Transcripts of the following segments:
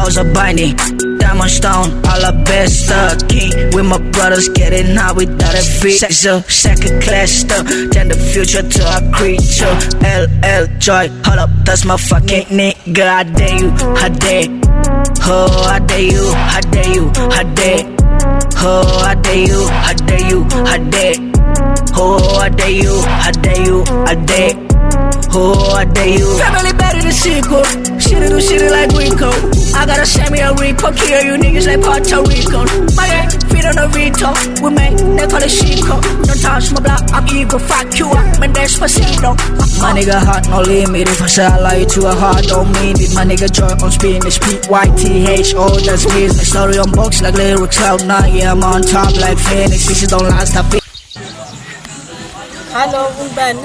hoes are binding. Diamond stone, all the best stuff. King with my brothers, getting high without a fee. Second class stuff, turn the future to a creature. LL Joy, hold up, that's my fucking nigga. I dare you, I dare. Oh, I dare you, I dare you, I dare. Oh, I dare you, I dare you, I dare. Oh, I dare you, I dare you, I dare. Oh, I dare you. Family better than sequel. Shitty do shitty like Rico. I gotta send me a repo. Kill you niggas like Puerto Rico. My gang, feet on a Rito. We make, they call it Chico. Don't touch my block, I'm evil. Fuck you up, man, despacito. My nigga heart no limit. If I say I lie to a heart, don't mean it. My nigga joy on spin is P-Y-T-H-O. That's me. My story on books like lyrics cloud 9. Yeah, I'm on top like Phoenix. This don't last a bit. Hello, Ben.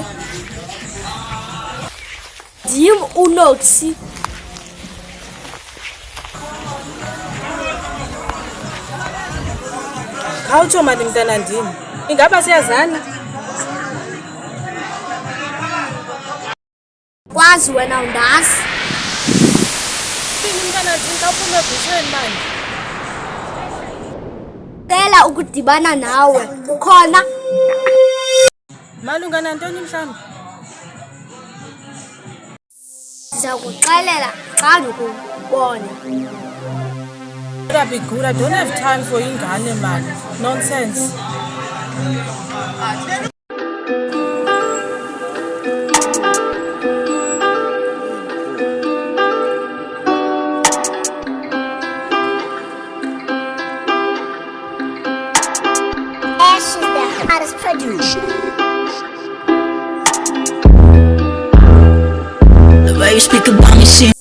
Dim unoksi. Awutsho mali mntana ndini. Ingaba siyazana? Kwazi wena undazi. Thini mntana ndini xa uphume ebusweni manje? Cela ukudibana nawe. Ukhona? Malunga nantoni mhlawumbi? Ndiza kuxelela xa ndikubona. That'd be good. I don't have time for ingane man. Nonsense. Ash is the hottest producer. The way you speak about me, see.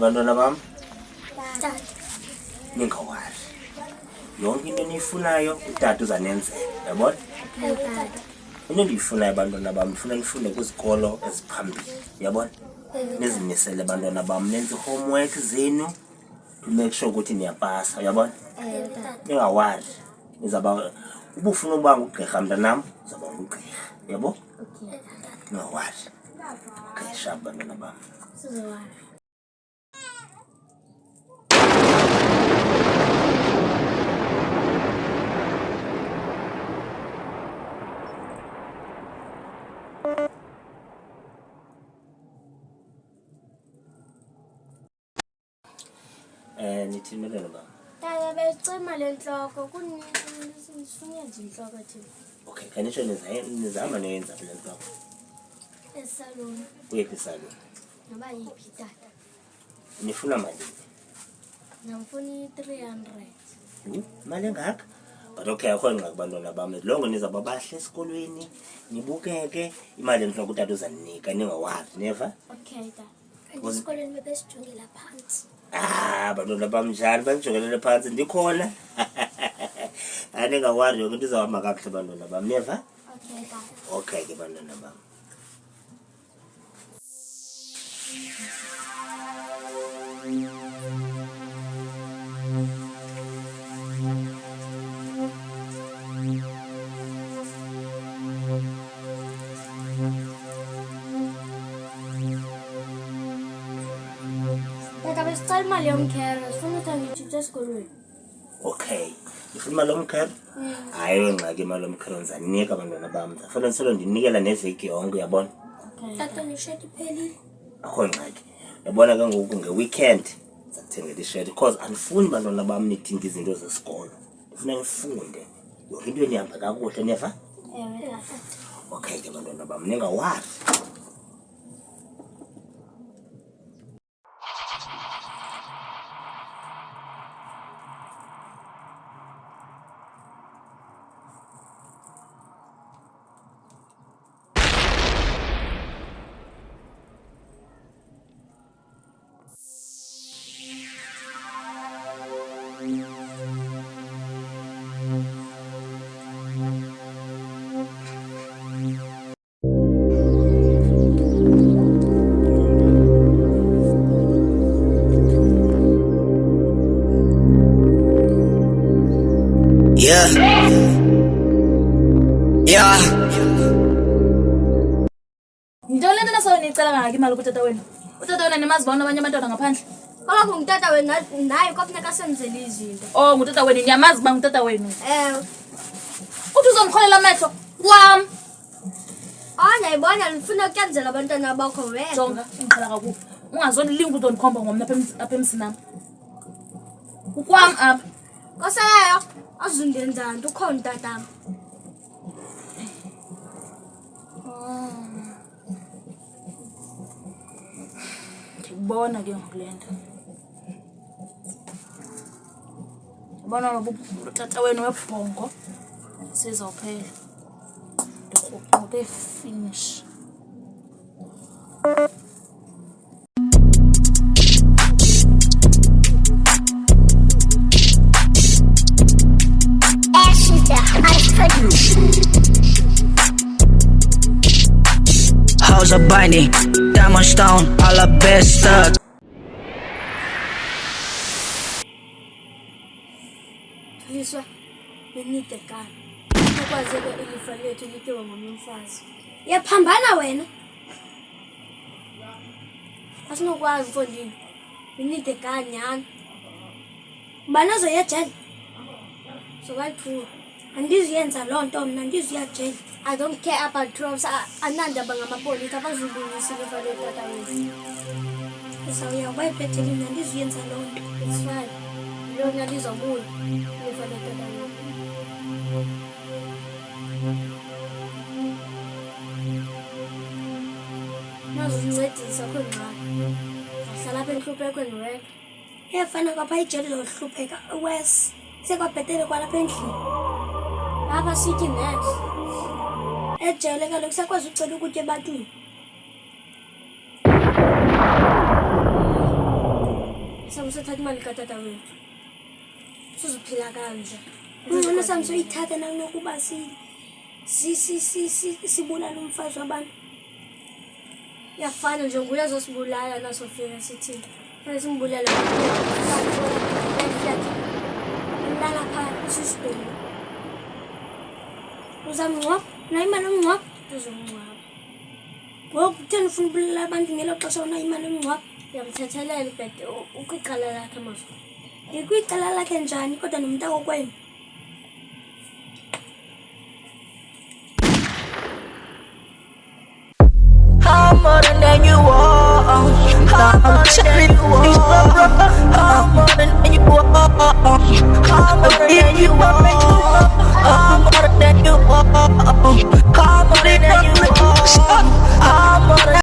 Bantwana bam, ningawazi yonke into eniyifunayo utata uzanenzela, yabona? Into endiyifunayo bantwana bam, ndifuna nifunde kwizikolo eziphambili, yabona? Nizimisele bantwana bam, nenze homework zenu to make sure ukuthi niyapasa, yabona? Ningawazi nizaba uba ufuna ukuba ngugqirha mntanam uzaba ngugqirha, yabo? Ningawazi. Okay, sharp bantwana bam. Nithini bantwana bam? Tata becima le ntloko kunifuna nje intloko thina. Okay, khanisho nizahamba niyenza le nto. Esaloni. Kuyephi isaluni? Noba yiphi tata. Nifuna malini? Ndamfuna i-300. Imali engaka? But okay, akho ngxaki bantwana bam. Lonke nizawuba bahle esikolweni, nibukeke, imali entloko utata uzaninika, ningawazi, neva? Okay tata. Esikolweni bebesijongela phansi. Bantwana bam njani banijongelele phantsi ndikhona. Ningawari yonke into izawuhamba kakuhle bantwana bam, neva? Okay tata. Okay ke bantwana bam. Tata besicela imali yomkhera, sifuna uthenga ichips esikolweni. Okay, ifuna imali yomkhero? Hayi ngxaki imali yomkhero ndizanika bantwana bam. Ndifuna ndisolo ndinikela neveki yonke, uyabona? Tata nisheti iphelile. Akho ngxaki. Uyabona ke ngoku nge-weekend ndizakuthengela isheti because andifuni bantwana bam nidinga izinto zesikolo. Ndifuna nifunde yonke into enihamba kakuhle, neva? Ewe tata. Okay ke bantwana bam, ningawazi. Yeah. Yeah. Yintoni le nto nasoloko niyicela kangaka imali kutata wenu? Utata wenu nimazibona abanye abantwana ngaphandle? Kaloku ngutata wenu naye kwafuneka senzele izinto. Oh, ngutata wenu, niyamazi uba ngutata wenu. Uthi uzomrholela amehlo wam. Ndiyayibona ndifuna ukutyenzela abantwana bakho wena. Jonga, ungixhala kakubi. Ungazondilinga uzondikhomba ngomna apha emsinam. Ukwam apha. Nkoseleyo, azundenza nto ukhona utatam. Ndikubona ke ngoku le nto. Ndibona noba utata wenu webhongo sizawuphela. Ndikruquke finish. House of binding, diamond stone, all the best stuff. Liswa, benide kani. Ukwazeke ilifa lethu lityiwa ngomfazi. Yaphambana wena. Asinokwazi mfondini. Benide kani nyani. Bana zoyejele. Sobayiphula. Andiziyenza loo nto mna ndiziyajele. I don't care about tropes. Anandaba ngamapolisa abazubuyisa ilifa letata wethu. Uzawuya bayibhethele mna ndiziyenza loo nto. It's fine. Lona lizobuya ilifa letata wethu. Nazincedisa kwengxaki. Zahlala apha entluphekweni wena. Iyafana kwapha ijele zohlupheka wes. Sekwabhetele kwalapha endlini. Apha sityi next. Ejele kaloku sakwazi ucela ukutya ebantwini. Samsothatha imali katata wethu. Sizophila kanje. Ungcono samsoyithatha nakunokuba sibulala umfazi wabantu. Yafana nje nguye azosibulala nasofika sithini. Fanele simbulale. Lala phaa sisibhele. Uzamngcwaba? Unayo imali yomngcwaba? Uzomngcwaba. Ngoku kutheni ufuna ubulala abantu ngelo xesha unayo imali yomngcwaba? Ndiyamthethelela ibhede ukwicala lakhe mos. Ndikwicala lakhe njani kodwa nomntakokwenu? I'm more than you want. I'm more than